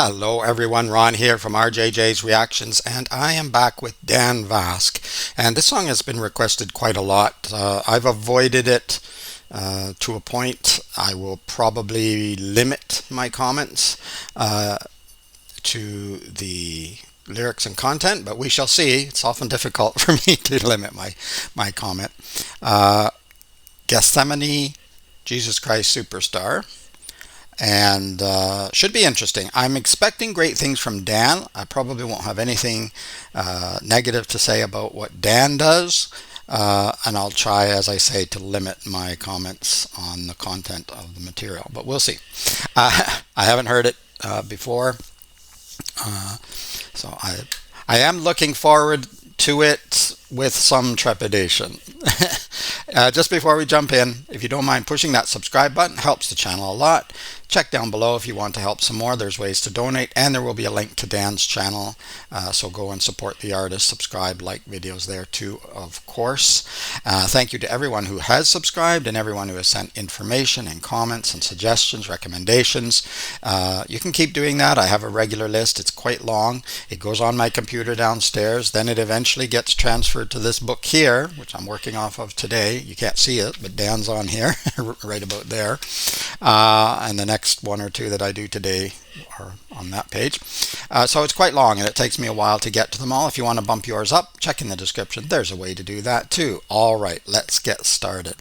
Hello everyone, Ron here from RJJ's Reactions, and I am back with Dan Vasc. And this song has been requested quite a lot. I've avoided it to a point. I will probably limit my comments to the lyrics and content, but we shall see. It's often difficult for me to limit my comment. Gethsemane, Jesus Christ Superstar. And should be interesting. I'm expecting great things from Dan. I probably won't have anything negative to say about what Dan does, and I'll try, as I say, to limit my comments on the content of the material, but we'll see. I haven't heard it before, so I am looking forward to it with some trepidation. Just before we jump in, if you don't mind pushing that subscribe button, helps the channel a lot. Check down below if you want to help some more. There's ways to donate, and there will be a link to Dan's channel, so go and support the artist. Subscribe, like videos there too, of course. Thank you to everyone who has subscribed and everyone who has sent information and comments and suggestions, recommendations. You can keep doing that. I have a regular list. It's quite long. It goes on my computer downstairs. Then it eventually gets transferred to this book here, which I'm working off of today. You can't see it, but Dan's on here right about there. And the next one or two that I do today are on that page. So it's quite long, and it takes me a while to get to them all. If you want to bump yours up, check in the description. There's a way to do that too. All right, let's get started.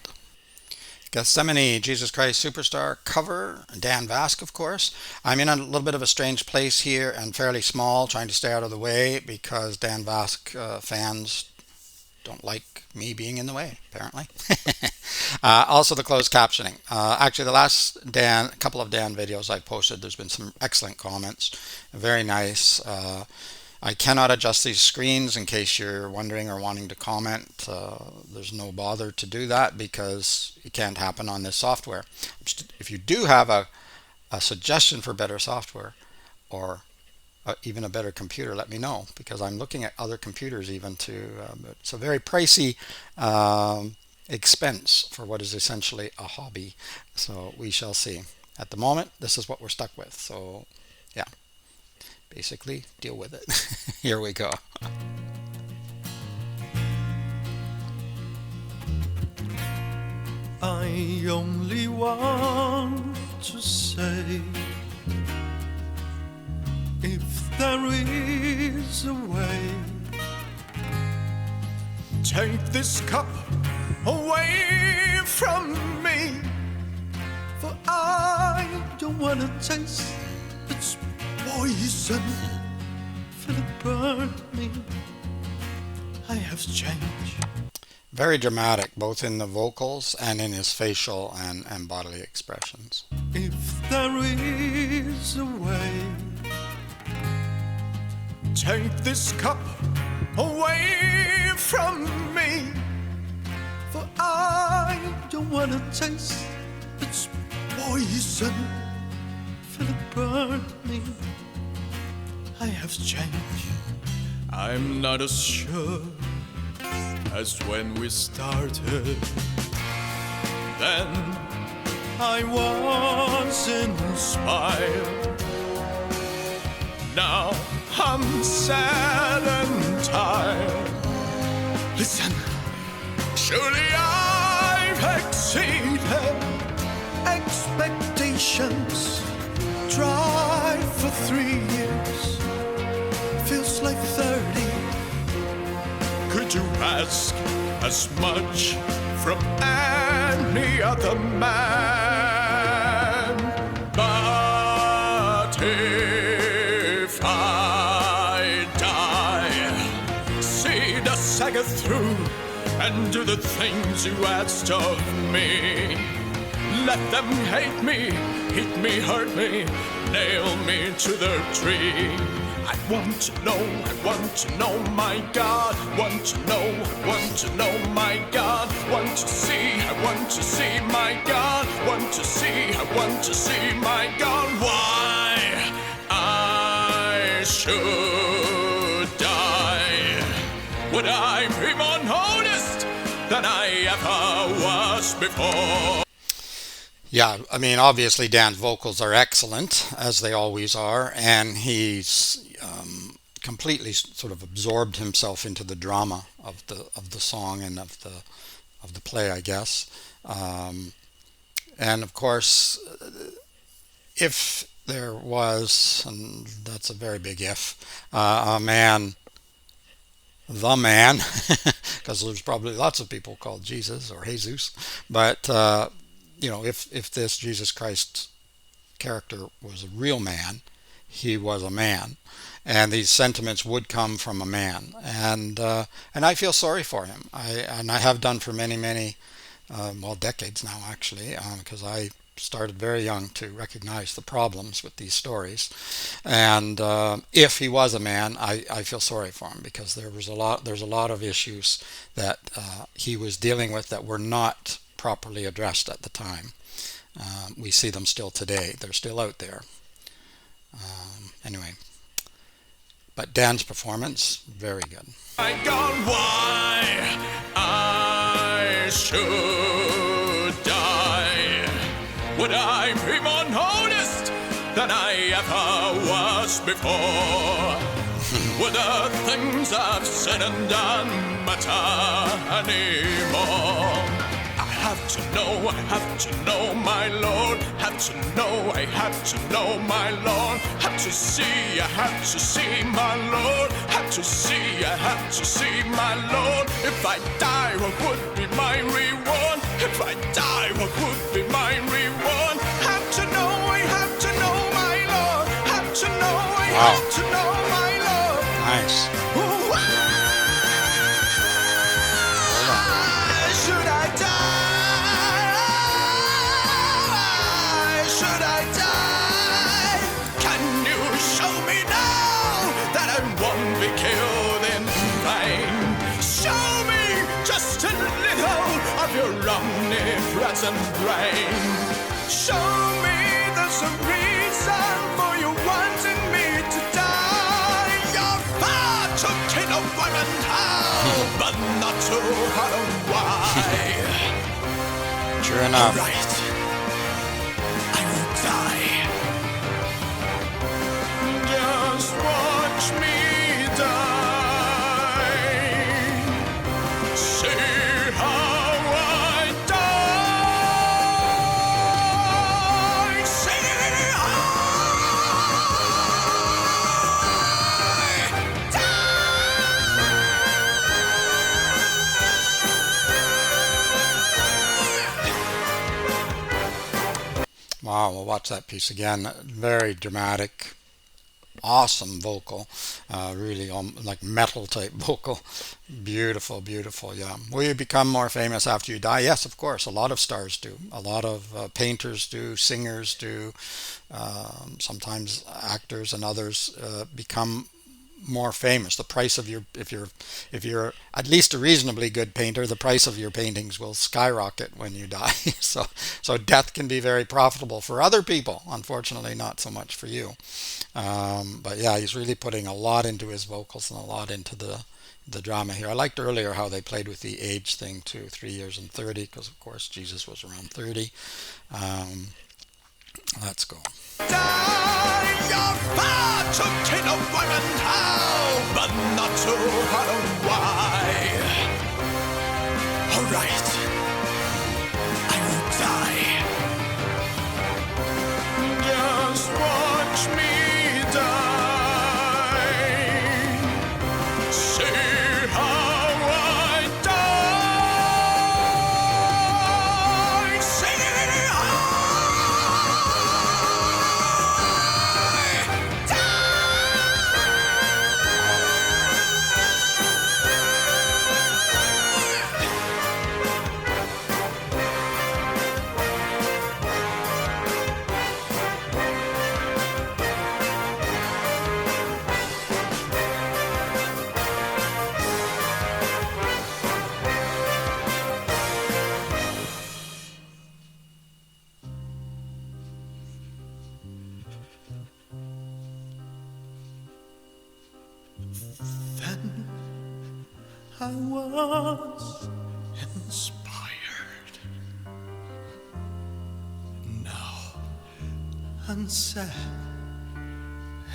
Gethsemane, Jesus Christ Superstar cover, Dan Vasc, of course. I'm in a little bit of a strange place here and fairly small, trying to stay out of the way because Dan Vasc fans don't like me being in the way, apparently. Also the closed captioning. Actually, the last couple of Dan videos I posted, there's been some excellent comments. Very nice. I cannot adjust these screens in case you're wondering or wanting to comment. There's no bother to do that because it can't happen on this software. If you do have a suggestion for better software or even a better computer, let me know, because I'm looking at other computers even to it's a very pricey expense for what is essentially a hobby, so we shall see. At the moment, this is what we're stuck with, so yeah, basically deal with it. Here we go. I only want to say, if there is a way, take this cup away from me, for I don't want to taste its poison. Feel it burn me. I have changed. Very dramatic, both in the vocals and in his facial and bodily expressions. If there is a way, take this cup away from me, for I don't want to taste its poison. Feel it burn me. I have changed. I'm not as sure as when we started. Then I was inspired. Now I'm sad and tired. Listen, surely I've exceeded expectations. Tried for 3 years, feels like 30. Could you ask as much from any other man? But if I die, see the saga through and do the things you asked of me. Let them hate me, hurt me, nail me to the tree. I want to know, my God. Want to know, my God. Want to see, my God. Want to see, my God. Why I should die? Would I be more honest than I ever was before? Yeah, I mean, obviously Dan's vocals are excellent, as they always are, and he's completely sort of absorbed himself into the drama of the song and of the play, I guess. Um, and of course, if there was, and that's a very big if, a man, the man, because there's probably lots of people called Jesus or Jesus, but if this Jesus Christ character was a real man, he was a man, and these sentiments would come from a man, and I feel sorry for him. I have done for many decades now actually, because I started very young to recognize the problems with these stories, and if he was a man, I feel sorry for him because there's a lot of issues that he was dealing with that were not properly addressed at the time. We see them still today. They're still out there. Anyway, but Dan's performance, very good. My God, why I should die? Would I be more noticed than I ever was before? Would the things I've said and done matter anymore? I have to know, my Lord. Have to know, I have to know, my Lord. Have to see, I have to see, my Lord. Have to see, I have to see, my Lord. If I die, what would be my reward? If I die, what would be my reward? Have to know, I have to know, my Lord. Have to know, I have to know, my Lord. Nice. Should I die? Should I die? Can you show me now that I won't be killed in vain? Show me just a little of your omnipresent brain. Show me there's a reason for you wanting me to die. You're far too keen of women how, but not too hard on why. True enough. Right. I will die. Just watch me die. See how I die. See how I Wow, we'll watch that piece again. Very dramatic, awesome vocal, really like metal type vocal. Beautiful, beautiful. Yeah. Will you become more famous after you die? Yes, of course. A lot of stars do. A lot of painters do. Singers do. Sometimes actors and others become more famous. The price of your if you're at least a reasonably good painter, the price of your paintings will skyrocket when you die. So death can be very profitable for other people. Unfortunately, not so much for you. But yeah, he's really putting a lot into his vocals and a lot into the drama here. I liked earlier how they played with the age thing too, 3 years and 30, because of course Jesus was around 30. Um, let's go. die. You're far too keen of women how, but not too hard on why. Alright, I will die. Just watch me die. See how I die. See how I was inspired. and sad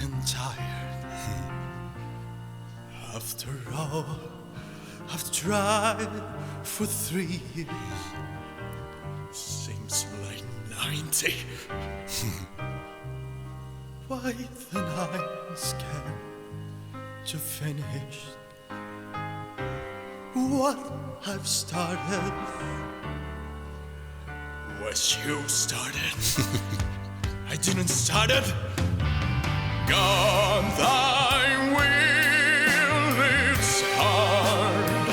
and tired. After all I've tried for 3 years, seems like 90. Why then I'm scared to finish what I've started. Was you started? I didn't start it. God, thy will is hard,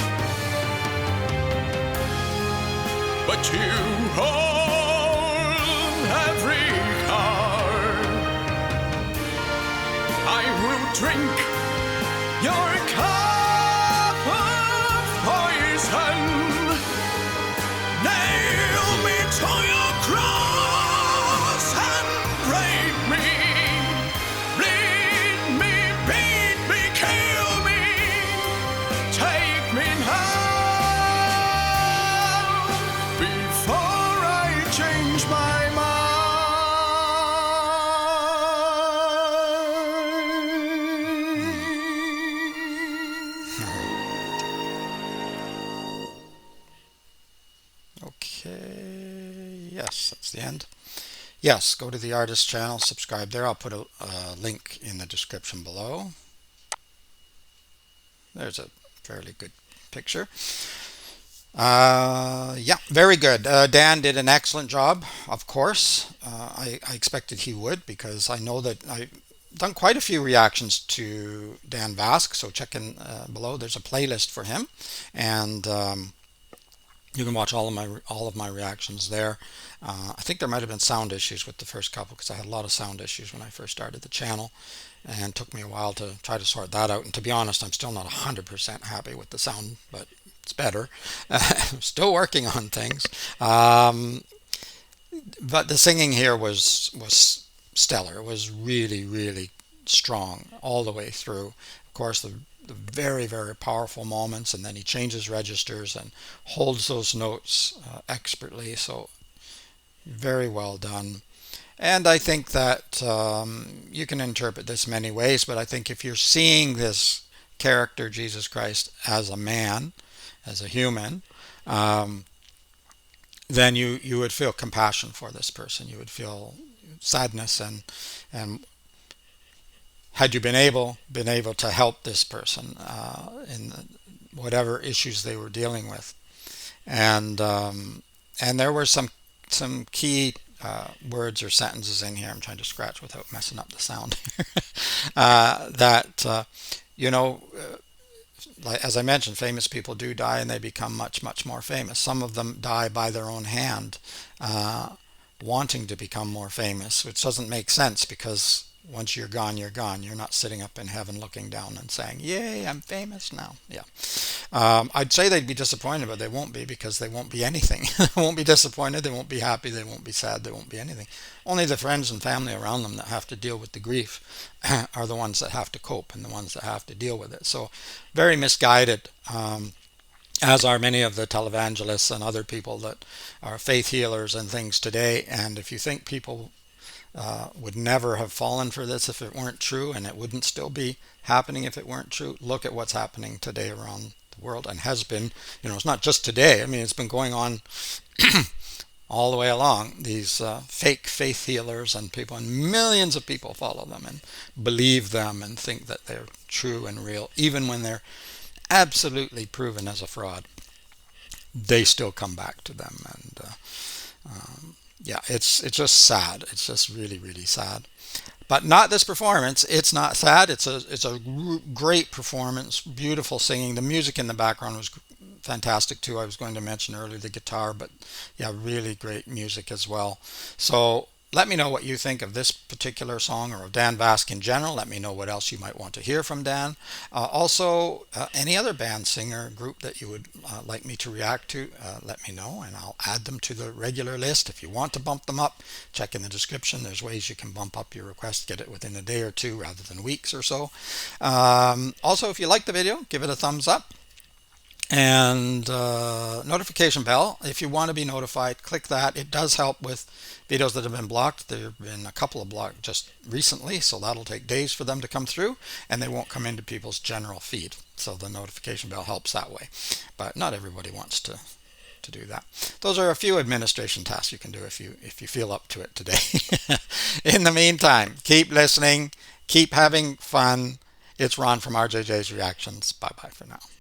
but you hold every heart. I will drink your cup of poison. Nail me to your cross and break me. Bleed me, beat me, kill me. Take me now before I change my Okay, yes, that's the end. Yes, go to the artist channel, subscribe there. I'll put a link in the description below. There's a fairly good picture. Yeah, very good. Dan did an excellent job, of course. I expected he would, because I know that I've done quite a few reactions to Dan Vasc, so check in below. There's a playlist for him, and you can watch all of my reactions there. I think there might have been sound issues with the first couple, because I had a lot of sound issues when I first started the channel, and it took me a while to try to sort that out. And to be honest, I'm still not 100% happy with the sound, but it's better. Still working on things. But the singing here was stellar. It was really, really strong all the way through. Of course, the very, very powerful moments, and then he changes registers and holds those notes expertly. So very well done. And I think that you can interpret this many ways, but I think if you're seeing this character, Jesus Christ, as a man, as a human, then you would feel compassion for this person. You would feel sadness, and had you been able to help this person in whatever issues they were dealing with. And there were some key words or sentences in here. I'm trying to scratch without messing up the sound. That like, as I mentioned, famous people do die, and they become much, much more famous. Some of them die by their own hand, wanting to become more famous, which doesn't make sense, because once you're gone, you're gone. You're not sitting up in heaven looking down and saying, yay, I'm famous now. Yeah. I'd say they'd be disappointed, but they won't be, because they won't be anything. They won't be disappointed. They won't be happy. They won't be sad. They won't be anything. Only the friends and family around them that have to deal with the grief are the ones that have to cope, and the ones that have to deal with it. So very misguided, as are many of the televangelists and other people that are faith healers and things today. And if you think people would never have fallen for this if it weren't true, and it wouldn't still be happening if it weren't true, look at what's happening today around the world, and has been. It's not just today. I mean, it's been going on all the way along. These fake faith healers and people, and millions of people follow them and believe them and think that they're true and real, even when they're absolutely proven as a fraud. They still come back to them, and yeah, it's just sad. It's just really, really sad. But not this performance. It's not sad. It's a great performance, beautiful singing. The music in the background was fantastic too. I was going to mention earlier the guitar, but yeah, really great music as well. So let me know what you think of this particular song, or of Dan Vasc in general. Let me know what else you might want to hear from Dan. Also, any other band, singer, group that you would like me to react to, let me know, and I'll add them to the regular list. If you want to bump them up, check in the description. There's ways you can bump up your request, get it within a day or two rather than weeks or so. Also, if you like the video, give it a thumbs up. And notification bell, if you want to be notified, click that. It does help with videos that have been blocked. There have been a couple of blocked just recently, so that'll take days for them to come through, and they won't come into people's general feed. So the notification bell helps that way. But not everybody wants to do that. Those are a few administration tasks you can do if you feel up to it today. In the meantime, keep listening, keep having fun. It's Ron from RJJ's Reactions. Bye bye for now.